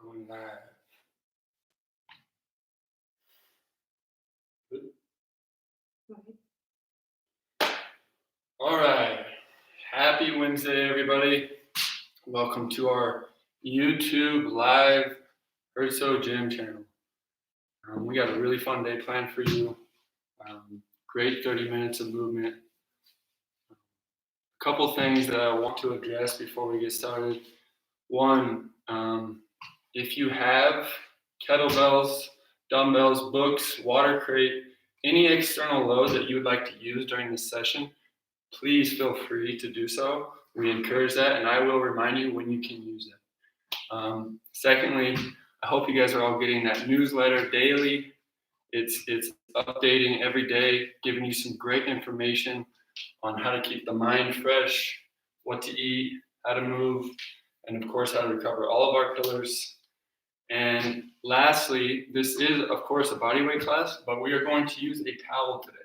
Going live. Good. All right. Happy Wednesday, everybody. Welcome to our YouTube live EXOS gym channel. We got a really fun day planned for you. Great 30 minutes of movement. A couple things that I want to address before we get started. One, if you have kettlebells, dumbbells, books, water crate, any external load that you would like to use during this session, please feel free to do so. We encourage that, and I will remind you when you can use it. Secondly, I hope you guys are all getting that newsletter daily. It's updating every day, giving you some great information on how to keep the mind fresh, what to eat, how to move, and of course, how to recover all of our pillars. And lastly, this is, of course, a bodyweight class, but we are going to use a towel today.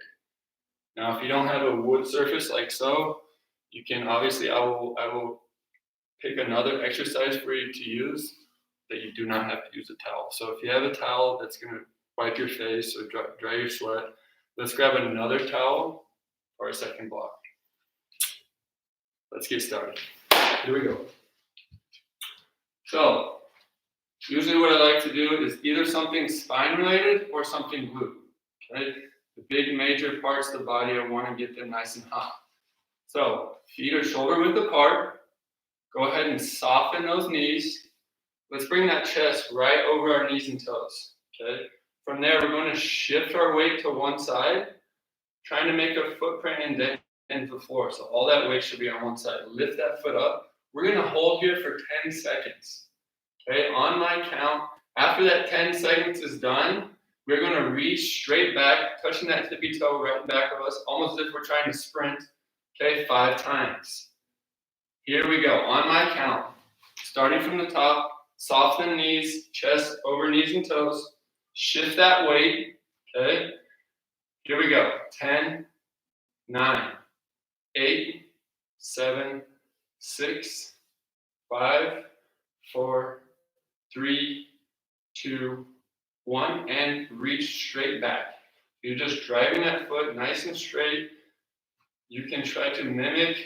Now, if you don't have a wood surface like so, you can obviously, I will pick another exercise for you to use that you do not have to use a towel. So if you have a towel that's going to wipe your face or dry your sweat, let's grab another towel for our second block. Let's get started. Here we go. So, usually what I like to do is either something spine related or something glute. Okay? The big major parts of the body, I want to get them nice and hot. So, feet are shoulder width apart. Go ahead and soften those knees. Let's bring that chest right over our knees and toes. Okay? From there, we're going to shift our weight to one side, trying to make a footprint indent into the floor. So all that weight should be on one side. Lift that foot up. We're going to hold here for 10 seconds. Okay, on my count, after that 10 seconds is done, we're going to reach straight back, touching that tippy toe right in back of us, almost as if we're trying to sprint. Okay, 5 times. Here we go. On my count, starting from the top, soften knees, chest over knees and toes. Shift that weight. Okay, here we go. 10, 9, 8, 7, 6, 5, 4, 3, 2, 1, and reach straight back. You're just driving that foot nice and straight. You can try to mimic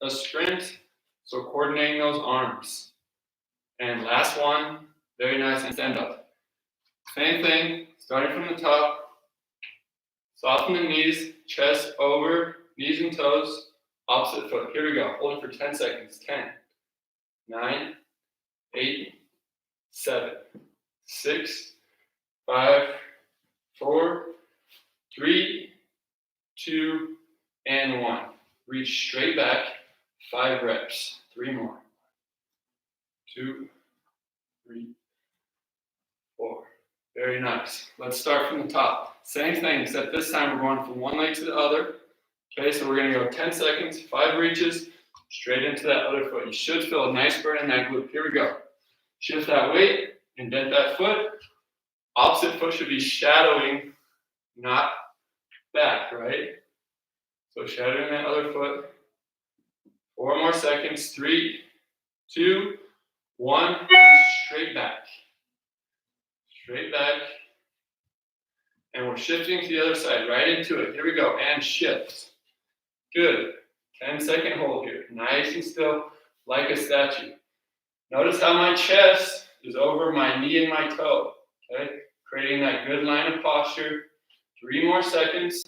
a sprint, so coordinating those arms. And last one, very nice, and stand up. Same thing, starting from the top, soften the knees, chest over, knees and toes, opposite foot. Here we go, hold it for 10 seconds. 10, 9, 8, 7, 6, 5, 4, 3, 2, and 1. Reach straight back, 5 reps. 3 more. 2, 3, 4. Very nice. Let's start from the top. Same thing, except this time we're going from one leg to the other. Okay, so we're going to go 10 seconds, 5 reaches, straight into that other foot. You should feel a nice burn in that glute. Here we go. Shift that weight, indent that foot. Opposite foot should be shadowing, not back, right? So shadowing that other foot. 4 more seconds. 3, 2, 1. Straight back. Straight back. And we're shifting to the other side, right into it. Here we go. And shift. Good. 10-second hold here. Nice and still, like a statue. Notice how my chest is over my knee and my toe. Okay? Creating that good line of posture. 3 more seconds.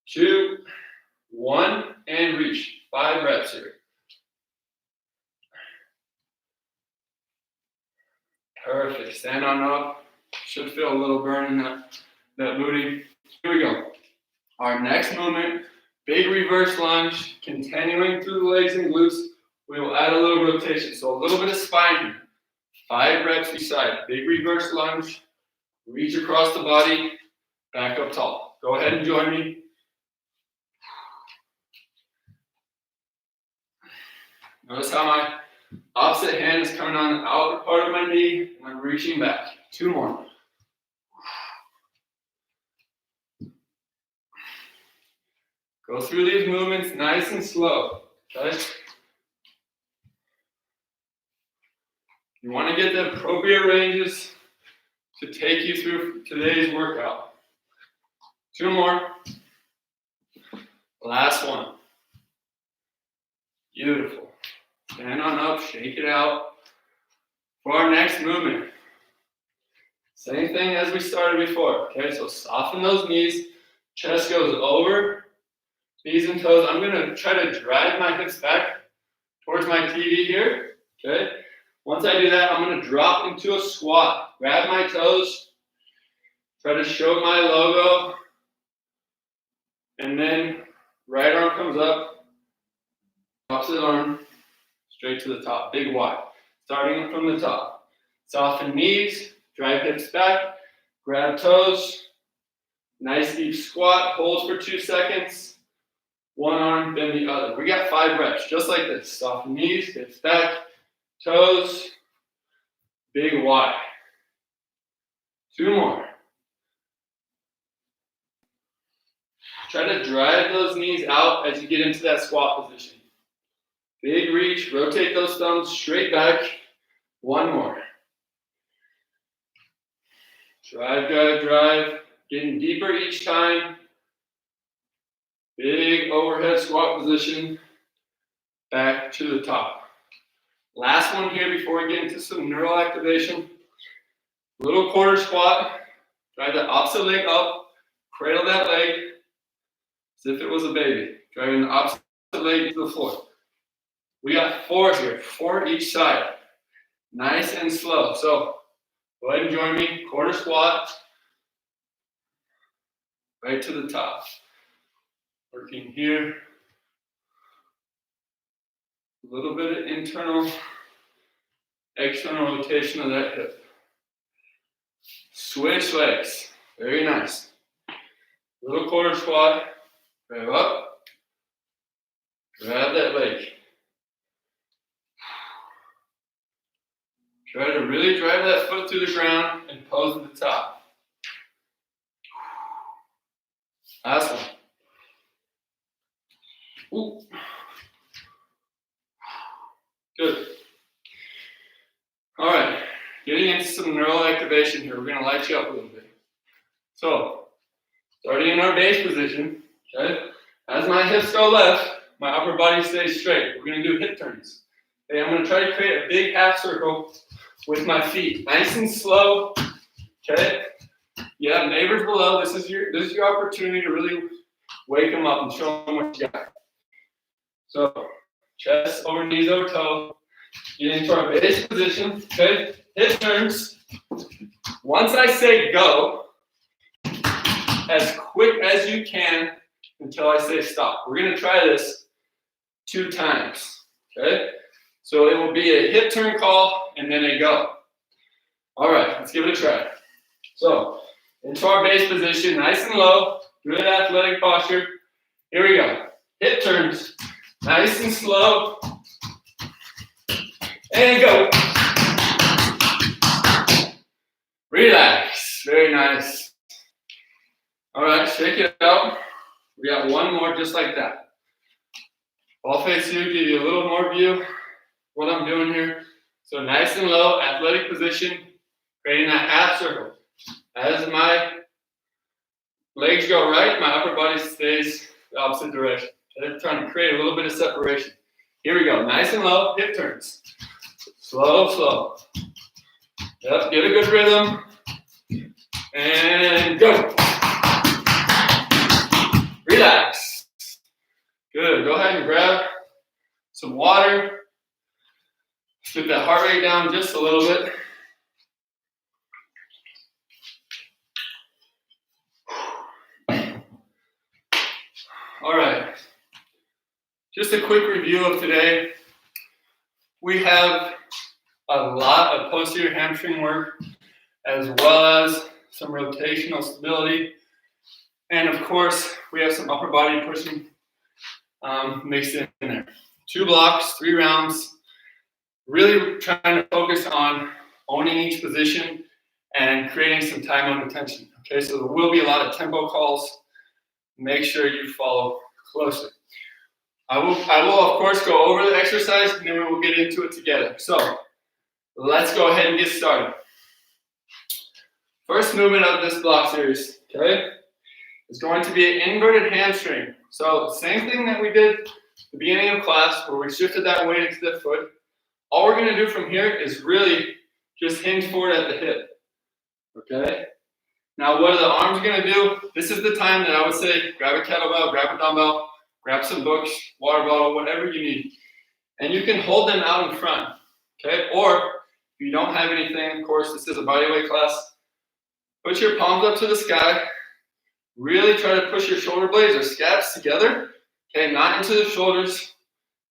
2, 1, and reach. 5 reps here. Perfect. Stand on up. Should feel a little burn in that booty. Here we go. Our next movement, big reverse lunge, continuing through the legs and glutes. We will add a little rotation. So a little bit of spine here. 5 reps each side. Big reverse lunge. Reach across the body. Back up tall. Go ahead and join me. Notice how my opposite hand is coming on the outer part of my knee, and I'm reaching back. 2 more. Go through these movements nice and slow. Okay? You want to get the appropriate ranges to take you through today's workout. 2 more. Last one. Beautiful. Stand on up, shake it out. For our next movement, same thing as we started before. Okay, so soften those knees. Chest goes over, knees and toes. I'm going to try to drive my hips back towards my TV here. Okay. Once I do that, I'm going to drop into a squat. Grab my toes. Try to show my logo. And then right arm comes up. Opposite arm. Straight to the top. Big Y. Starting from the top. Soften knees. Drive hips back. Grab toes. Nice deep squat. Hold for 2 seconds. One arm, then the other. We got 5 reps, just like this. Soften knees, hips back, toes, big Y. 2 more. Try to drive those knees out as you get into that squat position. Big reach, rotate those thumbs straight back. 1 more. Drive, drive, drive. Getting deeper each time. Big overhead squat position. Back to the top. Last one here before we get into some neural activation. Little quarter squat. Drive the opposite leg up. Cradle that leg as if it was a baby. Driving the opposite leg to the floor. We got 4 here. 4 each side. Nice and slow. So go ahead and join me. Quarter squat. Right to the top. Working here. A little bit of internal, external rotation of that hip. Switch legs. Very nice. Little quarter squat. Grab up. Grab that leg. Try to really drive that foot through the ground and pose at the top. Last one. Ooh. Good. All right, getting into some neural activation here. We're going to light you up a little bit. So, starting in our base position, okay? As my hips go left, my upper body stays straight. We're going to do hip turns. Okay, I'm going to try to create a big half circle with my feet. Nice and slow, okay? You have neighbors below. This is your opportunity to really wake them up and show them what you got. So, chest over knees over toe. Get into our base position. Okay. Hip turns. Once I say go, as quick as you can until I say stop. We're going to try this 2 times. Okay. So it will be a hip turn call and then a go. All right. Let's give it a try. So into our base position, nice and low. Good athletic posture. Here we go. Hip turns. Nice and slow. And go. Relax. Very nice. All right, shake it out. We got 1 more just like that. I'll face you, give you a little more view of what I'm doing here. So nice and low, athletic position, creating that half circle. As my legs go right, my upper body stays the opposite direction. I'm trying to create a little bit of separation. Here we go. Nice and low, hip turns. Slow, slow. Yep, get a good rhythm. And go. Relax. Good. Go ahead and grab some water. Get that heart rate down just a little bit. All right. Just a quick review of today. We have a lot of posterior hamstring work, as well as some rotational stability. And of course, we have some upper body pushing mixed in there. 2 blocks, 3 rounds. Really trying to focus on owning each position and creating some time under tension. Okay, so there will be a lot of tempo calls. Make sure you follow closely. I will of course go over the exercise and then we will get into it together. So Let's go ahead and get started. First movement of this block series, okay, is going to be an inverted hamstring. So same thing that we did at the beginning of class where we shifted that weight into the foot. All we're going to do from here is really just hinge forward at the hip, okay? Now what are the arms going to do? This is the time that I would say grab a kettlebell, grab a dumbbell, grab some books, water bottle, whatever you need. And you can hold them out in front, okay? Or if you don't have anything, of course, this is a bodyweight class. Put your palms up to the sky. Really try to push your shoulder blades or scaps together, okay? Not into the shoulders,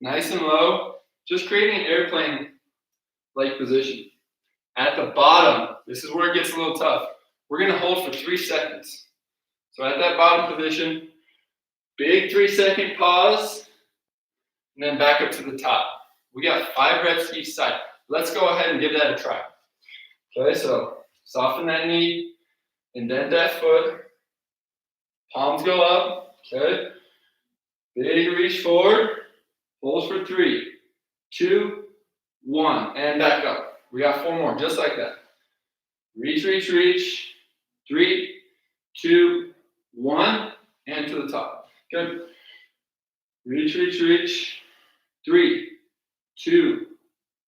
nice and low. Just creating an airplane-like position. At the bottom, this is where it gets a little tough. We're going to hold for 3 seconds. So at that bottom position, big 3-second pause, and then back up to the top. We got 5 reps each side. Let's go ahead and give that a try. Okay, so soften that knee, indent that foot, palms go up, okay. Big reach forward, hold for 3, 2, 1, and back up. We got 4 more, just like that. Reach, reach, reach, 3, 2, 1, and to the top. Good. Reach, reach, reach, 3, 2,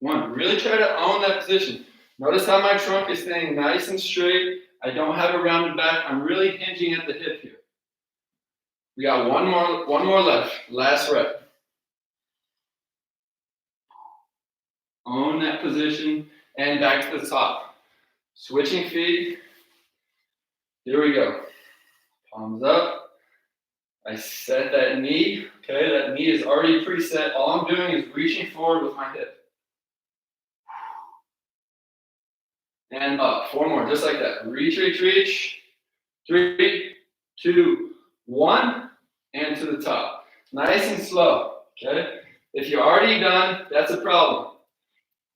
1. Really try to own that position. Notice how my trunk is staying nice and straight. I don't have a rounded back. I'm really hinging at the hip here. We got one more left. Last rep. Own that position and back to the top. Switching feet. Here we go. Palms up. I set that knee. Okay, that knee is already preset. All I'm doing is reaching forward with my hip. And up. 4 more, just like that. Reach, reach, reach. 3, 2, 1, and to the top. Nice and slow, okay? If you're already done, that's a problem.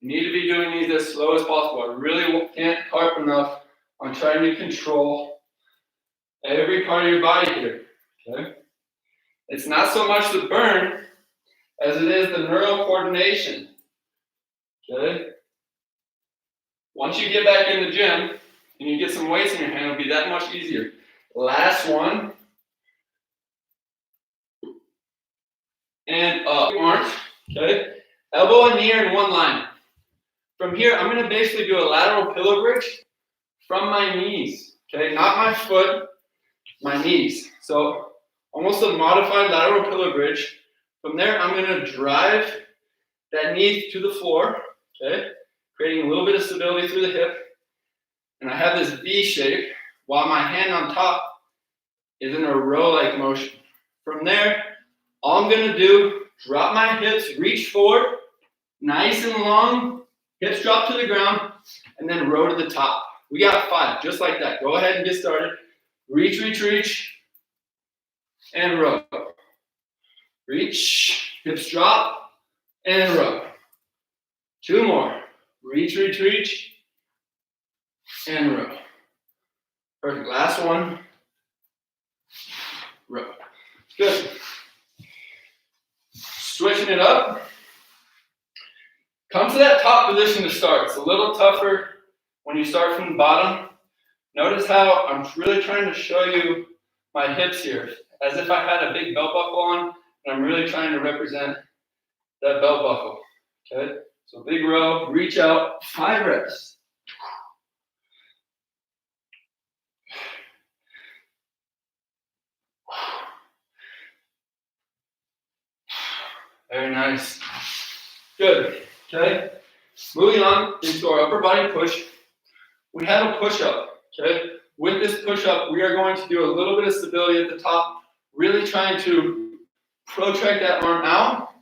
You need to be doing these as slow as possible. I really can't harp enough on trying to control every part of your body here, okay? It's not so much the burn as it is the neural coordination, okay? Once you get back in the gym and you get some weights in your hand, it'll be that much easier. Last one. And up. Arms, okay? Elbow and knee are in one line. From here, I'm going to basically do a lateral pillow bridge from my knees, okay? Not my foot, my knees. So almost a modified lateral pillow bridge. From there, I'm going to drive that knee to the floor, okay? Creating a little bit of stability through the hip. And I have this V shape while my hand on top is in a row-like motion. From there, all I'm going to do, drop my hips, reach forward, nice and long, hips drop to the ground, and then row to the top. We got 5, just like that. Go ahead and get started. Reach, reach, reach, and row. Reach, hips drop, and row. 2 more. Reach, reach, reach, and row. Perfect. Last one. Row. Good. Switching it up. Come to that top position to start. It's a little tougher when you start from the bottom. Notice how I'm really trying to show you my hips here, as if I had a big belt buckle on, and I'm really trying to represent that belt buckle. Okay? So big row, reach out, 5 reps. Very nice. Good. Okay. Moving on into our upper body push. We have a push-up. Okay. With this push-up, we are going to do a little bit of stability at the top, really trying to protract that arm out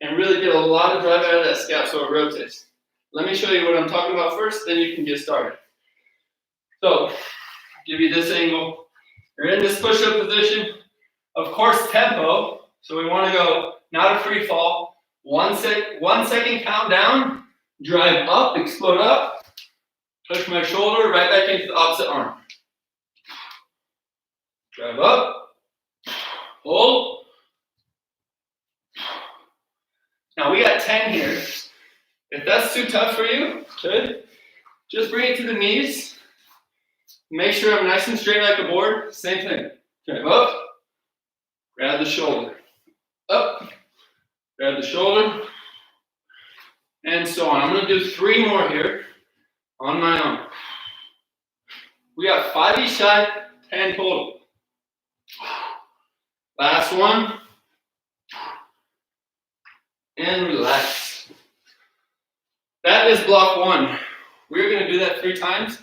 and really get a lot of drive out of that scap so it rotates. Let me show you what I'm talking about first, then you can get started. So, give you this angle. You're in this push-up position. Of course, tempo. So we want to go, not a free fall. 1 second count down, drive up, explode up, touch my shoulder, right back into the opposite arm. Drive up, hold. Now we got 10 here. If that's too tough for you, okay, just bring it to the knees. Make sure I'm nice and straight like a board. Same thing. Okay, up, grab the shoulder. Up, grab the shoulder, and so on. I'm going to do 3 more here on my own. We got 5 each side, 10 total. Last one. And relax. That is block 1. We're going to do that 3 times.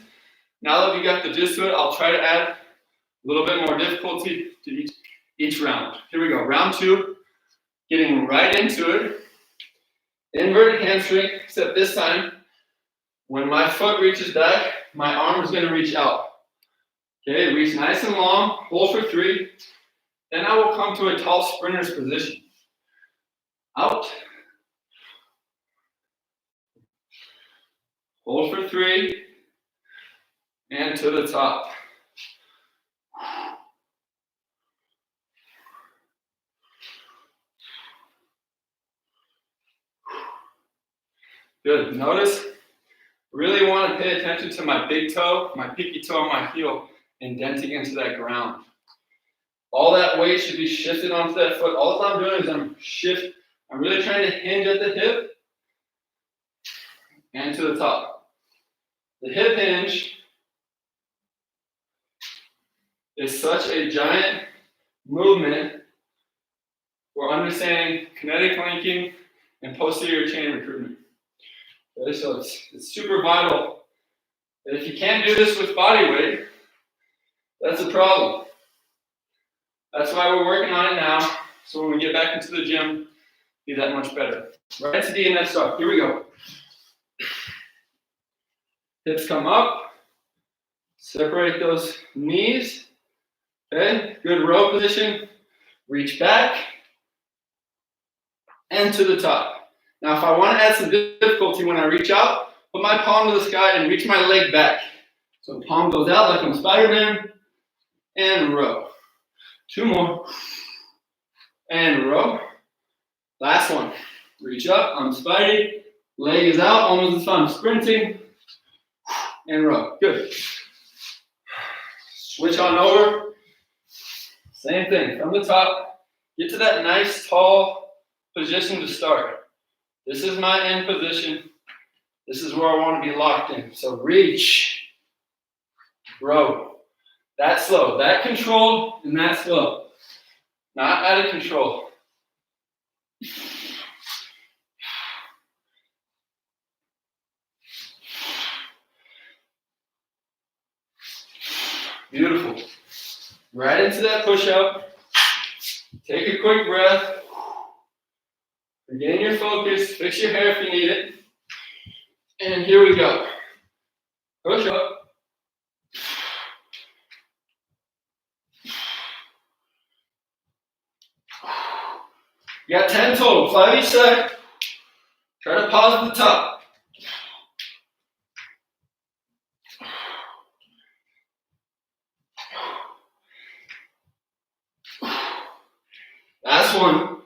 Now that we got the gist to it, I'll try to add a little bit more difficulty to each round. Here we go. Round 2. Getting right into it. Inverted hamstring, except this time, when my foot reaches back, my arm is going to reach out. Okay, reach nice and long, hold for 3. Then I will come to a tall sprinter's position. Out. Hold for 3. And to the top. Good. Notice, really want to pay attention to my big toe, my pinky toe, and my heel indenting into that ground. All that weight should be shifted onto that foot. All I'm doing is I'm really trying to hinge at the hip and to the top. The hip hinge is such a giant movement for understanding kinetic linking and posterior chain recruitment. Okay, so it's super vital. And if you can't do this with body weight, that's a problem. That's why we're working on it now, so when we get back into the gym, be that much better. Right to D and next up. Here we go. Hips come up. Separate those knees. Okay, good row position. Reach back. And to the top. Now, if I want to add some difficulty when I reach out, put my palm to the sky and reach my leg back. So palm goes out like I'm Spider-Man. And row. 2 more. And row. Last one. Reach up, I'm Spidey. Leg is out, almost as fun. Sprinting. And row. Good. Switch on over. Same thing. From the top, get to that nice, tall position to start. This is my end position. This is where I want to be locked in. So reach. Row. That slow. That controlled and that slow. Not out of control. Beautiful. Right into that push-up. Take a quick breath. Regain your focus. Fix your hair if you need it. And here we go. Push up. You got 10 total. 5 each side. Try to pause at the top. Last one.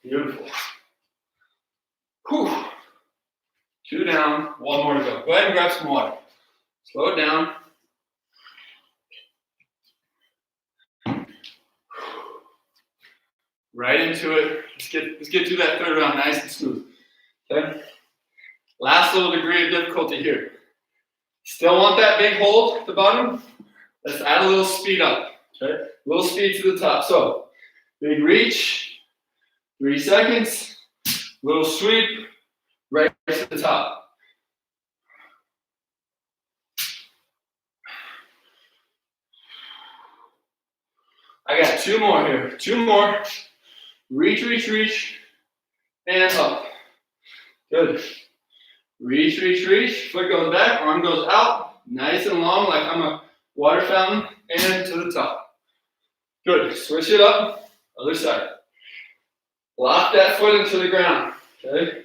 Beautiful. Whew. 2 down, 1 more to go. Go ahead and grab some water. Slow it down. Right into it. Let's get through that 3rd round nice and smooth. Okay? Last little degree of difficulty here. Still want that big hold at the bottom? Let's add a little speed up. Okay? A little speed to the top. So, big reach, 3 seconds, little sweep, right to the top. I got 2 more here. 2 more. Reach, reach, reach, and up. Good. Reach, reach, reach. Foot goes back, arm goes out. Nice and long, like I'm a water fountain, and to the top. Good. Switch it up. Other side. Lock that foot into the ground. Okay.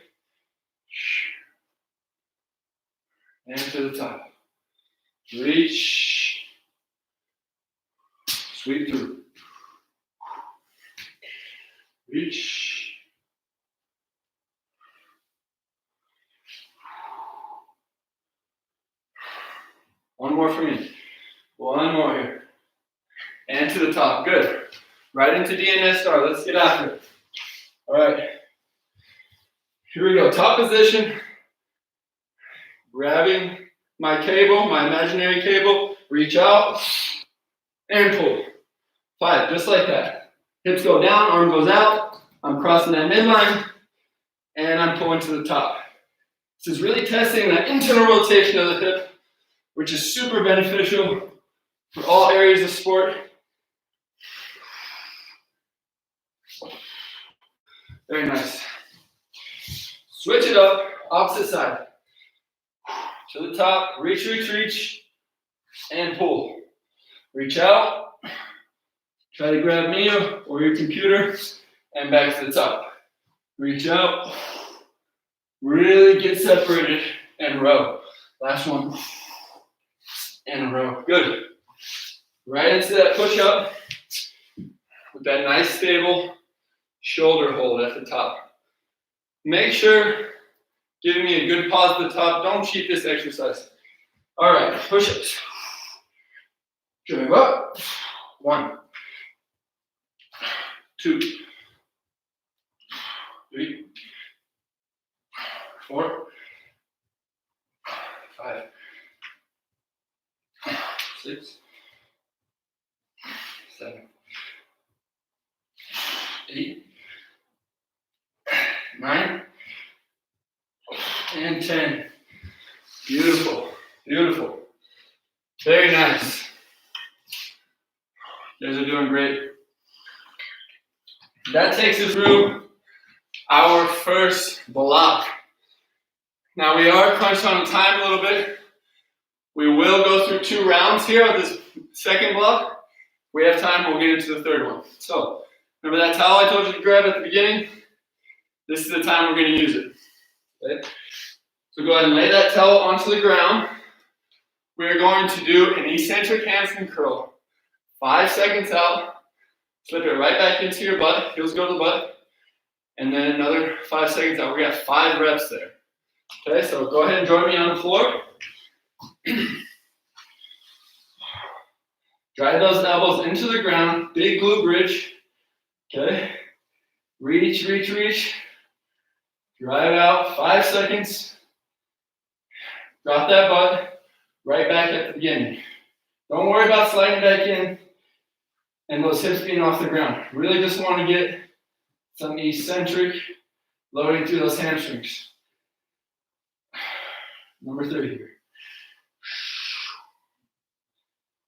And to the top. Reach. Sweep through. Reach. One more for me. One more here. And to the top. Good. Right into DNS star. Let's get after it. All right. Here we go. Top position. Grabbing my cable, my imaginary cable. Reach out and pull. 5, just like that. Hips go down, arm goes out. I'm crossing that midline and I'm pulling to the top. This is really testing that internal rotation of the hip, which is super beneficial for all areas of sport. Very nice. Switch it up, opposite side. To the top, reach, reach, reach, and pull. Reach out, try to grab Mia or your computer, and back to the top. Reach out, really get separated, and row. Last one, and row. Good. Right into that push-up with that nice stable shoulder hold at the top. Make sure giving me a good pause at the top. Don't cheat this exercise. All right, push-ups. Drive up. 1, 2, 3, 4, 5, 6, 7, 8, 9, and 10. Beautiful, beautiful. Very nice. You guys are doing great. That takes us through our first block. Now we are crunched on time a little bit. We will go through 2 rounds here of this second block. We have time, we'll get into the third one. So, remember that towel I told you to grab at the beginning? This is the time we're going to use it. Okay? So go ahead and lay that towel onto the ground. We're going to do an eccentric handstand curl. 5 seconds out. Slip it right back into your butt. Heels go to the butt. And then another 5 seconds out. We got 5 reps there. Okay, so go ahead and join me on the floor. Drive those elbows into the ground. Big glute bridge. Okay. Reach, reach, reach. Drive out. 5 seconds. Drop that butt right back at the beginning. Don't worry about sliding back in and those hips being off the ground. Really just want to get some eccentric loading through those hamstrings. Number 3 here.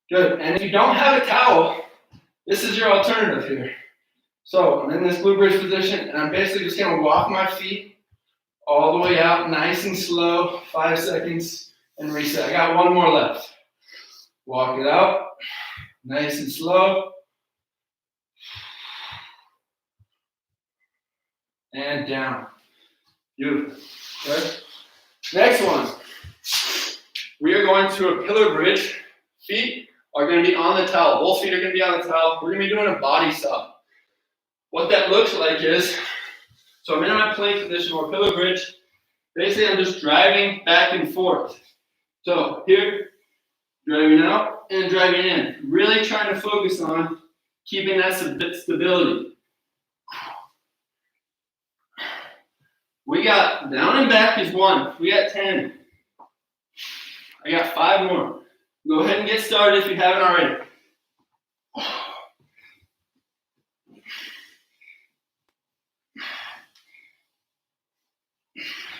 Good. And if you don't have a towel, this is your alternative here. So I'm in this glute bridge position, and I'm basically just going to walk my feet all the way out, nice and slow, 5 seconds, and reset. I got 1 more left. Walk it out, nice and slow. And down. Beautiful. Okay. Next one. We are going to a pillar bridge. Feet are going to be on the towel. Both feet are going to be on the towel. We're going to be doing a body stop. What that looks like is, so I'm in my plank position or pillar bridge. Basically, I'm just driving back and forth. So here, driving out and driving in. Really trying to focus on keeping that stability. We got down and back is 1. We got 10. I got 5 more. Go ahead and get started if you haven't already.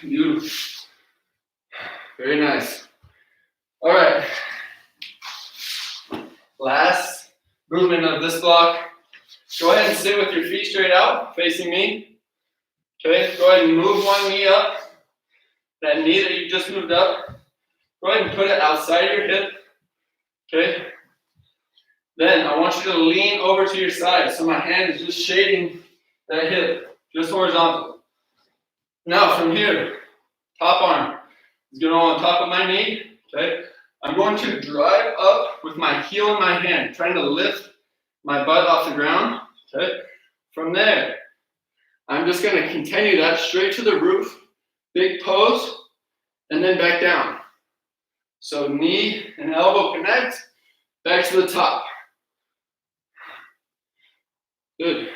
Beautiful. Very nice. All right. Last movement of this block. Go ahead and sit with your feet straight out, facing me. Okay, go ahead and move one knee up. That knee that you just moved up, go ahead and put it outside your hip. Okay. Then I want you to lean over to your side. So my hand is just shading that hip, just horizontal. Now from here, top arm is going to go on top of my knee. Okay. I'm going to drive up with my heel in my hand, trying to lift my butt off the ground. Okay. From there, I'm just going to continue that straight to the roof, big pose, and then back down. So knee and elbow connect, back to the top. Good.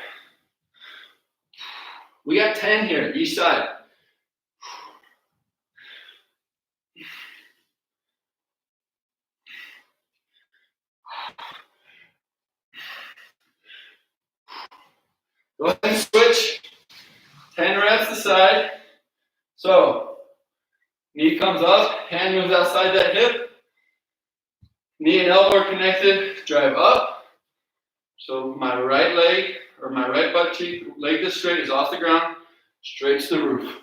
We got 10 here, each side. Go ahead and switch. 10 reps aside. So, knee comes up, hand moves outside that hip. Knee and elbow are connected, drive up. So my right leg, or my right butt cheek, leg this straight is off the ground, straight to the roof.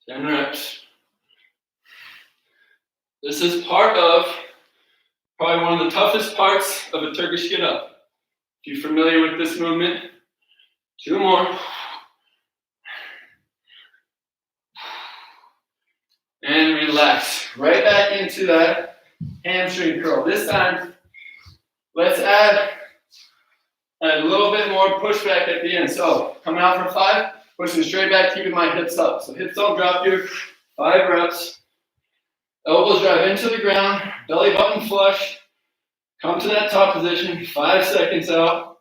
10 reps. This is part of probably one of the toughest parts of a Turkish get up. If you're familiar with this movement, 2 more. And relax. Right back into that hamstring curl. This time, let's add a little bit more pushback at the end. So, coming out for 5, pushing straight back, keeping my hips up. So hips don't drop here. 5 reps. Elbows drive into the ground, belly button flush. Come to that top position, 5 seconds out.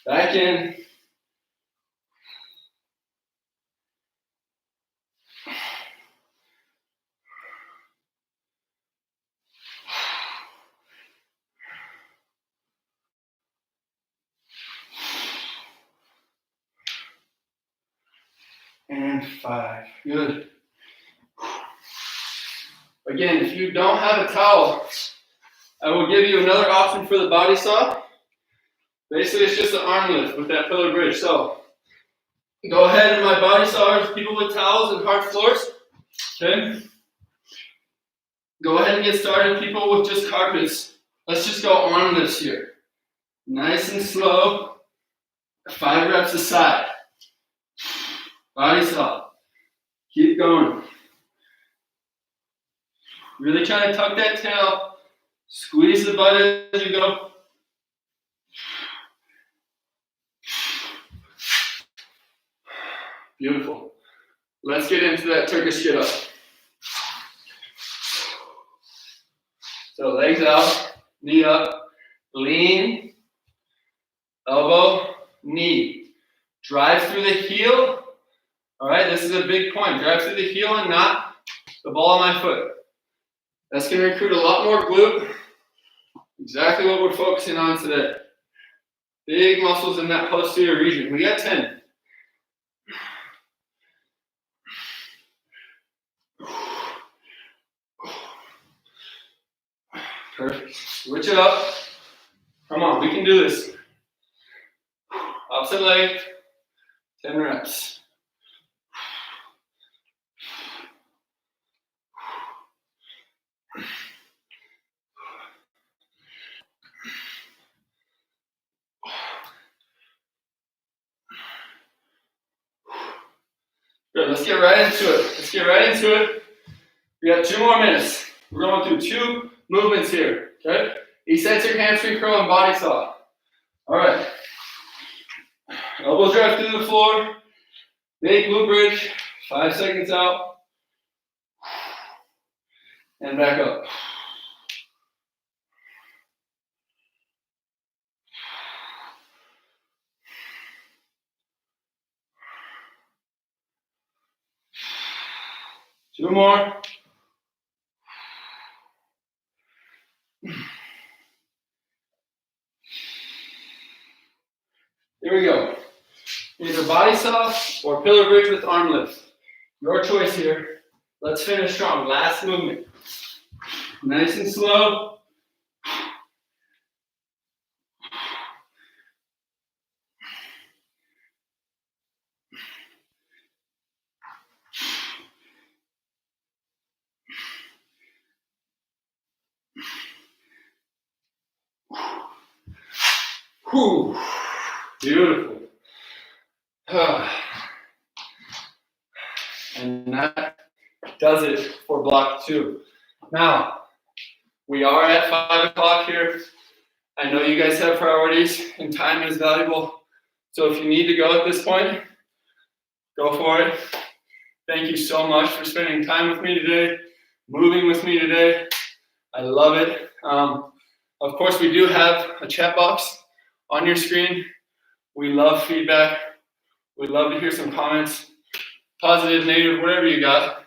Back in. And 5. Good. Again, if you don't have a towel, I will give you another option for the body saw. Basically, it's just an arm lift with that pillar bridge. So, go ahead and my body saws, people with towels and hard floors. Okay? Go ahead and get started, people with just carpets. Let's just go arm lifts here. Nice and slow. 5 reps aside. Body saw. Keep going. Really try to tuck that tail. Squeeze the butt as you go. Beautiful. Let's get into that Turkish get up. So legs out, knee up, lean, elbow, knee. Drive through the heel. All right, this is a big point. Drive through the heel and not the ball of my foot. That's going to recruit a lot more glute. Exactly what we're focusing on today. Big muscles in that posterior region. We got 10. Perfect. Switch it up. Come on, we can do this. Opposite leg, 10 reps. Good, let's get right into it. Let's get right into it. We got 2 more minutes. We're going through 2 movements here, okay? Eccentric hamstring curl and body saw. All right. Elbows drive through the floor. Big glute bridge. 5 seconds out. And back up. Two more. Here we go. Either body saw or pillar bridge with arm lift. Your choice here. Let's finish strong. Last movement. Nice and slow. Whew. Beautiful. And that does it for block 2. Now, we are at 5 o'clock here. I know you guys have priorities and time is valuable. So if you need to go at this point, Go for it. Thank you so much for spending time with me today, moving with me today. I love it. Of course, we do have a chat box on your screen. We love feedback. We'd love to hear some comments, positive, negative, whatever you got,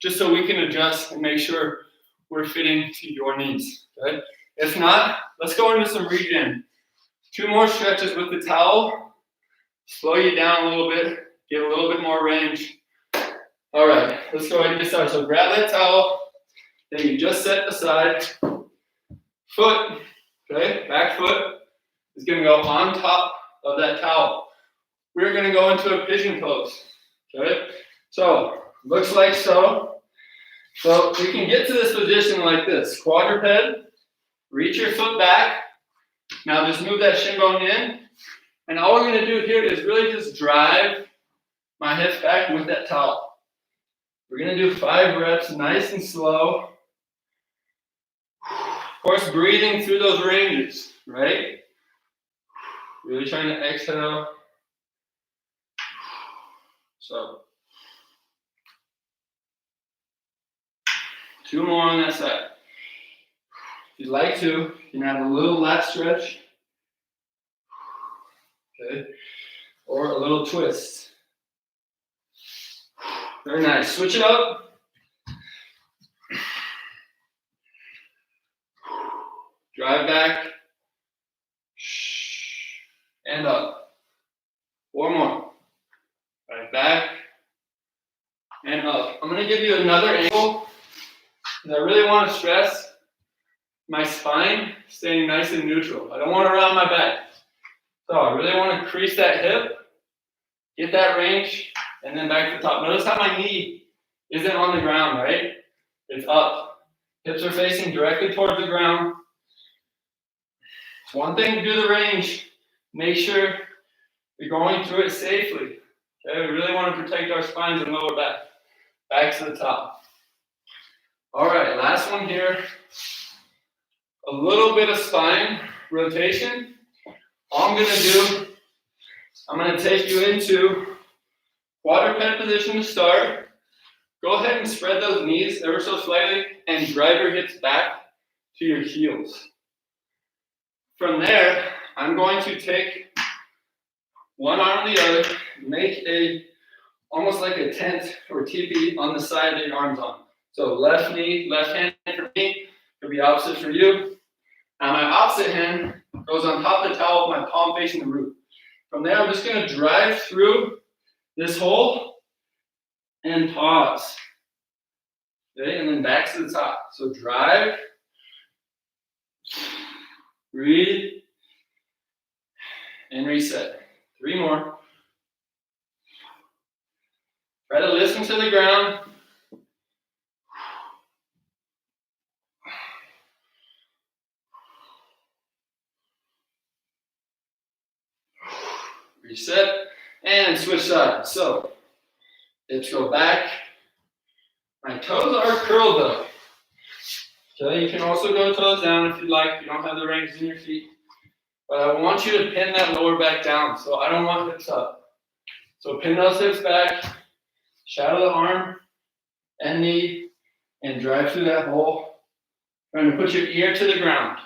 just so we can adjust and make sure we're fitting to your needs. Okay? If not, let's go into some regen. 2 more stretches with the towel. Slow you down a little bit, get a little bit more range. All right, let's go ahead and get started. So grab that towel that you just set aside. Foot, okay, back foot is going to go on top of that towel. We're going to go into a pigeon pose. Okay, so looks like so. So we can get to this position like this. Quadruped, reach your foot back. Now just move that shin bone in. And all we're going to do here is really just drive my hips back with that towel. We're going to do 5 reps, nice and slow. Of course, breathing through those ranges, right? Really trying to exhale. So, 2 more on that side. If you'd like to, you can add a little lat stretch. Okay. Or a little twist. Very nice. Switch it up. Drive back. And up. 4 more. Drive back. And up. I'm going to give you another angle. I really want to stress my spine staying nice and neutral. I don't want to round my back. So I really want to crease that hip, get that range, and then back to the top. Notice how my knee isn't on the ground, right? It's up. Hips are facing directly towards the ground. It's one thing to do the range. Make sure you're going through it safely. Okay? We really want to protect our spines and lower back. Back to the top. All right, last one here. A little bit of spine rotation. All I'm going to do, I'm going to take you into quadruped position to start. Go ahead and spread those knees ever so slightly and drive your hips back to your heels. From there, I'm going to take one arm to the other, make almost like a tent or teepee on the side that your arm's on. So left knee, left hand for me, it'll be opposite for you. Now my opposite hand goes on top of the towel with my palm facing the roof. From there, I'm just going to drive through this hole and pause. Okay, and then back to the top. So drive, breathe, and reset. 3 more. Try to listen to the ground. Reset and switch sides. So hips go back. My toes are curled though. Okay, you can also go toes down if you like. You don't have the ranges in your feet. But I want you to pin that lower back down. So I don't want hips up. So pin those hips back, shadow the arm and knee, and drive through that hole. Trying to put your ear to the ground.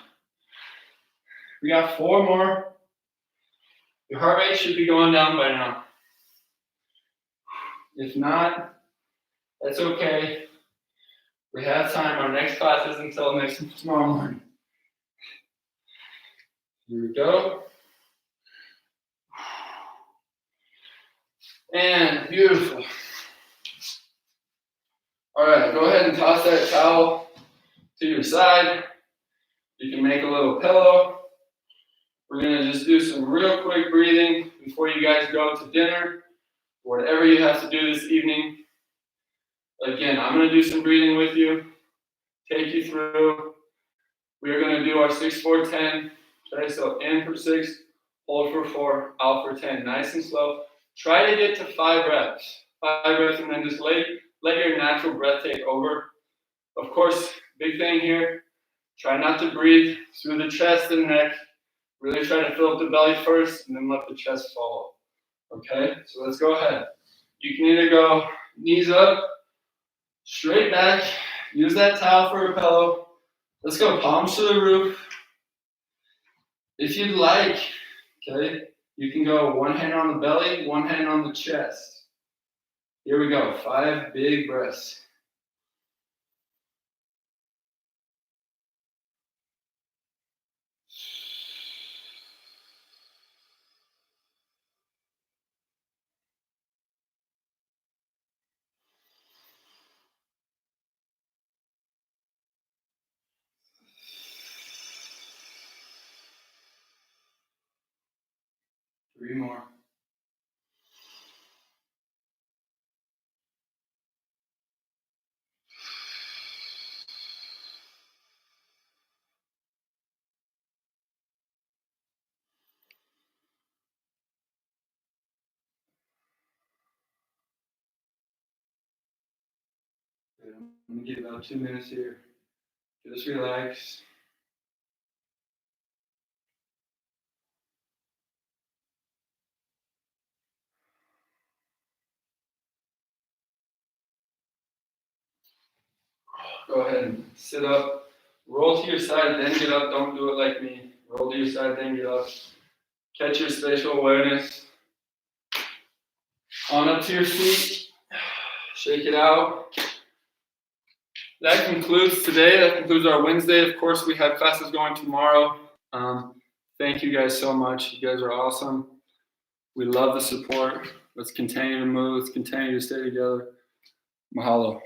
We got 4 more. Your heart rate should be going down by now. If not, that's okay. We have time. Our next class isn't until tomorrow morning. Here we go. And beautiful. All right, go ahead and toss that towel to your side. You can make a little pillow. We're going to just do some real quick breathing before you guys go to dinner, whatever you have to do this evening. Again, I'm going to do some breathing with you, take you through. We are going to do our 6-4-10. Okay, so in for 6, hold for 4, out for 10. Nice and slow. Try to get to 5 reps. 5 reps, and then just let your natural breath take over. Of course, big thing here, try not to breathe through the chest and neck. Really try to fill up the belly first and then let the chest follow. Okay, so let's go ahead. You can either go knees up, straight back, use that towel for a pillow. Let's go palms to the roof. If you'd like, okay, you can go one hand on the belly, one hand on the chest. Here we go, 5 big breaths. Three more. I'm gonna give about 2 minutes here. Just relax. Go ahead and sit up. Roll to your side, then get up. Don't do it like me. Roll to your side, then get up. Catch your spatial awareness. On up to your feet. Shake it out. That concludes today. That concludes our Wednesday. Of course, we have classes going tomorrow. Thank you guys so much. You guys are awesome. We love the support. Let's continue to move. Let's continue to stay together. Mahalo.